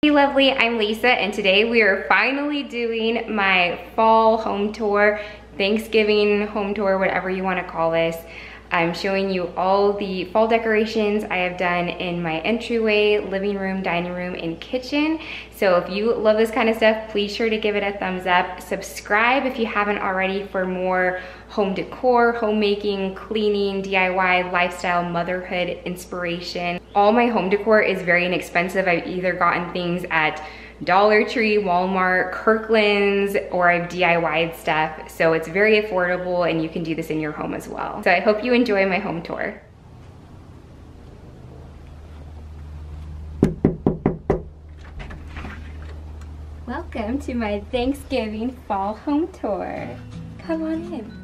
Hey lovely, I'm Lisa and today we are finally doing my fall home tour, Thanksgiving home tour, whatever you want to call this. I'm showing you all the fall decorations I have done in my entryway, living room, dining room, and kitchen. So if you love this kind of stuff, please sure to give it a thumbs up. Subscribe if you haven't already for more home decor, homemaking, cleaning, DIY, lifestyle, motherhood inspiration. All my home decor is very inexpensive. I've either gotten things at Dollar Tree, Walmart, Kirklands, or I've DIY'd stuff. So it's very affordable and you can do this in your home as well. So I hope you enjoy my home tour. Welcome to my Thanksgiving fall home tour. Come on in.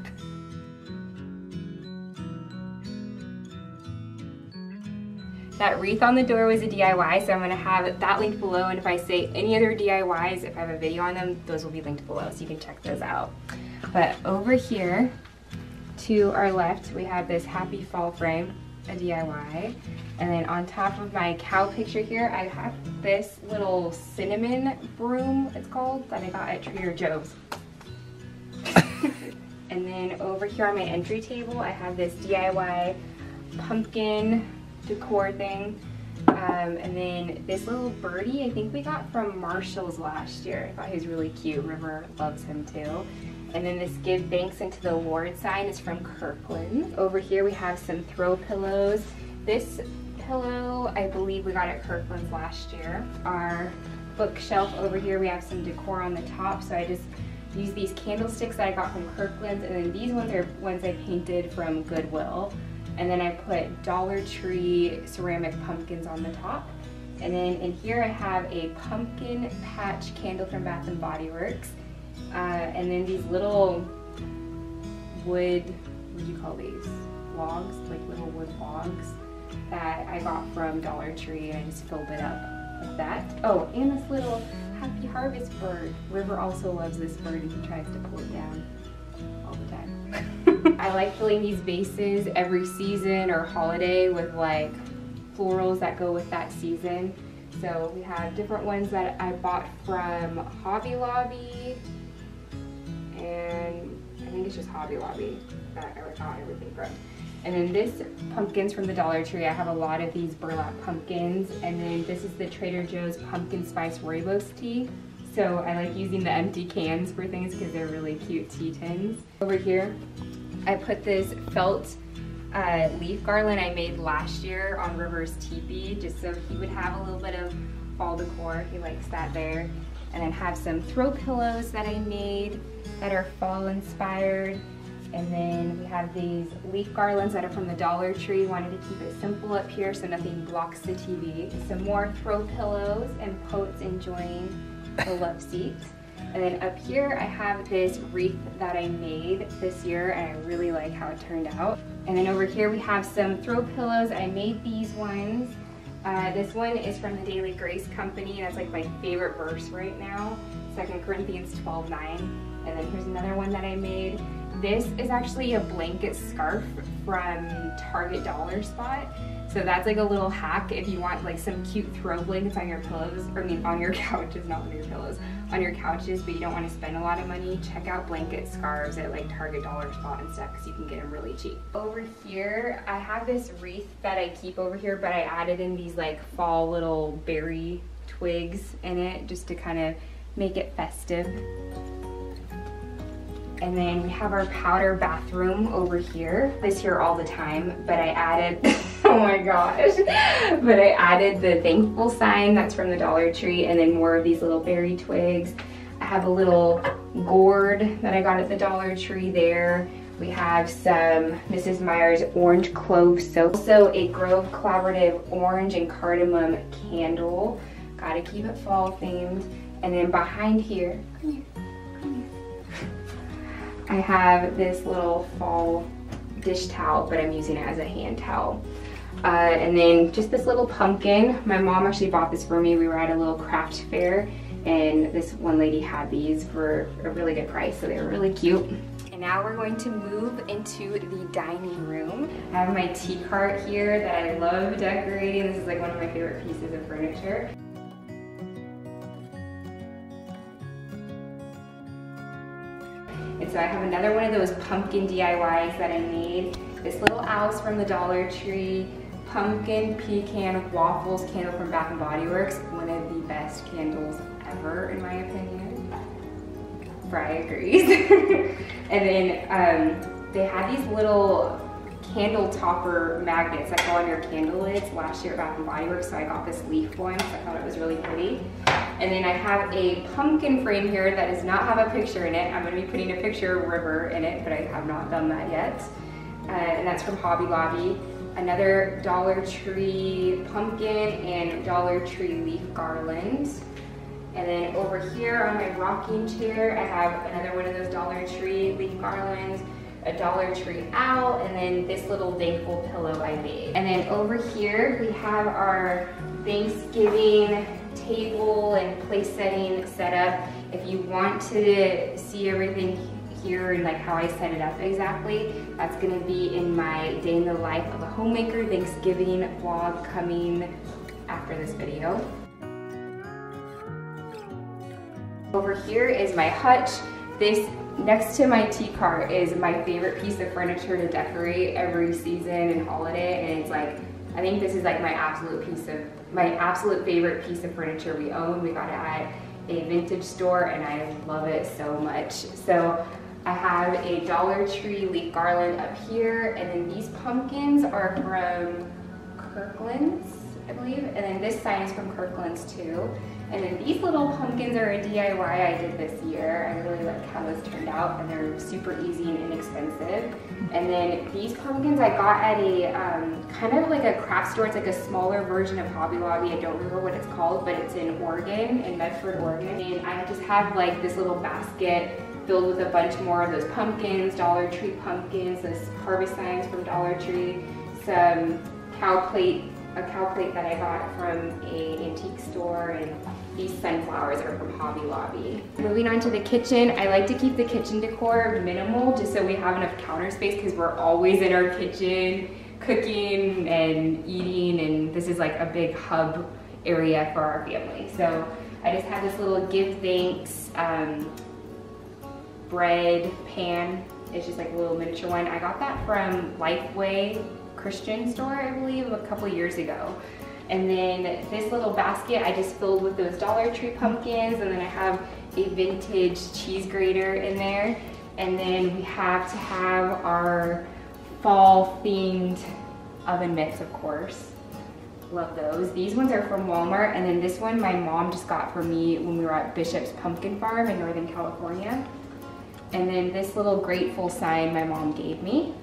That wreath on the door was a DIY, so I'm gonna have that linked below, and if I say any other DIYs, if I have a video on them, those will be linked below, so you can check those out. But over here, to our left, we have this happy fall frame, a DIY. And then on top of my cow picture here, I have this little cinnamon broom, it's called, that I got at Trader Joe's. And then over here on my entry table, I have this DIY pumpkin decor thing, and then this little birdie I think we got from Marshall's last year. I thought he was really cute. River loves him too. And then this give thanks into the Lord sign is from Kirklands. Over here we have some throw pillows. This pillow I believe we got at Kirklands last year. Our bookshelf over here, we have some decor on the top, so I just use these candlesticks that I got from Kirklands, and then these ones are ones I painted from Goodwill. And then I put Dollar Tree ceramic pumpkins on the top. And then in here I have a pumpkin patch candle from Bath & Body Works. And then these little wood, what do you call these? Logs, like little wood logs that I got from Dollar Tree, and I just filled it up with that. Oh, and this little Happy Harvest bird. River also loves this bird and he tries to pull it down all the time. I like filling these vases every season or holiday with like florals that go with that season. So we have different ones that I bought from Hobby Lobby, and I think it's just Hobby Lobby that I got everything from. And then this pumpkins from the Dollar Tree. I have a lot of these burlap pumpkins, and then this is the Trader Joe's pumpkin spice rooibos tea. So I like using the empty cans for things because they're really cute tea tins. Over here, I put this felt leaf garland I made last year on River's teepee, just so he would have a little bit of fall decor. He likes that there. And then have some throw pillows that I made that are fall inspired. And then we have these leaf garlands that are from the Dollar Tree. Wanted to keep it simple up here so nothing blocks the TV. Some more throw pillows and poets enjoying the love seat. And then up here I have this wreath that I made this year, and I really like how it turned out. And then over here we have some throw pillows. I made these ones. This one is from the Daily Grace Company. That's like my favorite verse right now, 2 Corinthians 12:9. And then here's another one that I made. This is actually a blanket scarf from Target Dollar Spot. So that's like a little hack if you want like some cute throw blankets on your pillows, or I mean on your couches, not on your pillows, on your couches, but you don't want to spend a lot of money. Check out blanket scarves at like Target Dollar Spot and stuff, because you can get them really cheap. Over here, I have this wreath that I keep over here, but I added in these like fall little berry twigs in it just to kind of make it festive. And then we have our powder bathroom over here. This here all the time, but I added, oh my gosh, but I added the thankful sign that's from the Dollar Tree, and then more of these little berry twigs. I have a little gourd that I got at the Dollar Tree there. We have some Mrs. Meyer's orange clove soap. Also a Grove Collaborative orange and cardamom candle. Gotta keep it fall themed. And then behind here, come here. I have this little fall dish towel, but I'm using it as a hand towel. And then just this little pumpkin. My mom actually bought this for me. We were at a little craft fair, and this one lady had these for a really good price, so they were really cute. And now we're going to move into the dining room. I have my tea cart here that I love decorating. This is like one of my favorite pieces of furniture. so I have another one of those pumpkin DIYs that I made. This little owl from the Dollar Tree, pumpkin pecan waffles candle from Bath & Body Works. One of the best candles ever, in my opinion. Bri agrees. And then they had these little candle topper magnets that go on your candle lids last year at Bath & Body Works, so I got this leaf one because I thought it was really pretty. And then I have a pumpkin frame here that does not have a picture in it. I'm going to be putting a picture of River in it, but I have not done that yet. And that's from Hobby Lobby. Another Dollar Tree pumpkin and Dollar Tree leaf garland. And then over here on my rocking chair, I have another one of those Dollar Tree leaf garlands, a Dollar Tree owl, and then this little thankful pillow I made. And then over here, we have our Thanksgiving table and place setting set up. If you want to see everything here and like how I set it up exactly, that's gonna be in my day in the life of a homemaker Thanksgiving vlog coming after this video. Over here is my hutch. This next to my tea cart is my favorite piece of furniture to decorate every season and holiday, and it's like, I think this is like my absolute favorite piece of furniture we own. We got it at a vintage store and I love it so much. So I have a Dollar Tree leaf garland up here, and then these pumpkins are from Kirklands, I believe, and then this sign is from Kirklands too. And then these little pumpkins are a DIY I did this year. I really like how this turned out, and they're super easy and inexpensive. And then these pumpkins I got at a kind of like a craft store. It's like a smaller version of Hobby Lobby. I don't remember what it's called, but it's in Oregon, in Medford, Oregon. And I just have like this little basket filled with a bunch more of those pumpkins, Dollar Tree pumpkins, this harvest signs from Dollar Tree, some a cow plate that I got from an antique store, and these sunflowers are from Hobby Lobby. Moving on to the kitchen, I like to keep the kitchen decor minimal just so we have enough counter space, because we're always in our kitchen cooking and eating, and this is like a big hub area for our family. So I just have this little give thanks bread pan. It's just like a little miniature one. I got that from Lifeway Christian store, I believe, a couple years ago. And then this little basket I just filled with those Dollar Tree pumpkins, and then I have a vintage cheese grater in there. And then we have to have our fall themed oven mitts, of course. Love those. These ones are from Walmart, and then this one my mom just got for me when we were at Bishop's Pumpkin Farm in Northern California. And then this little grateful sign my mom gave me.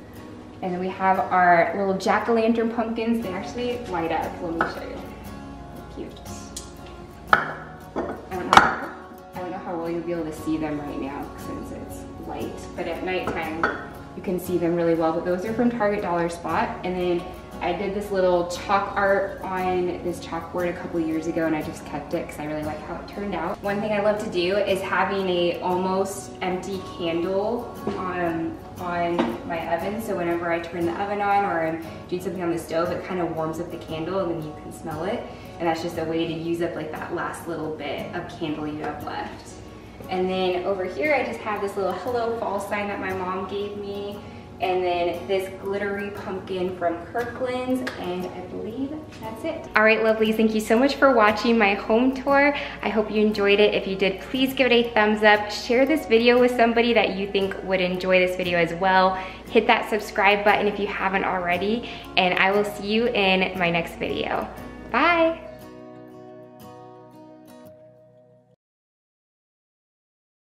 And then we have our little jack-o'-lantern pumpkins. They actually light up. Let me show you. Cute. I don't know how well you'll be able to see them right now since it's light, but at nighttime you can see them really well. But those are from Target Dollar Spot. And then I did this little chalk art on this chalkboard a couple years ago, and I just kept it because I really like how it turned out. One thing I love to do is having a almost empty candle on my oven, so whenever I turn the oven on or I'm doing something on the stove, it kind of warms up the candle and then you can smell it. And that's just a way to use up like that last little bit of candle you have left. And then over here I just have this little Hello Fall sign that my mom gave me. And then this glittery pumpkin from Kirklands, and I believe that's it. All right, lovelies, thank you so much for watching my home tour. I hope you enjoyed it. If you did, please give it a thumbs up. Share this video with somebody that you think would enjoy this video as well. Hit that subscribe button if you haven't already, and I will see you in my next video. Bye.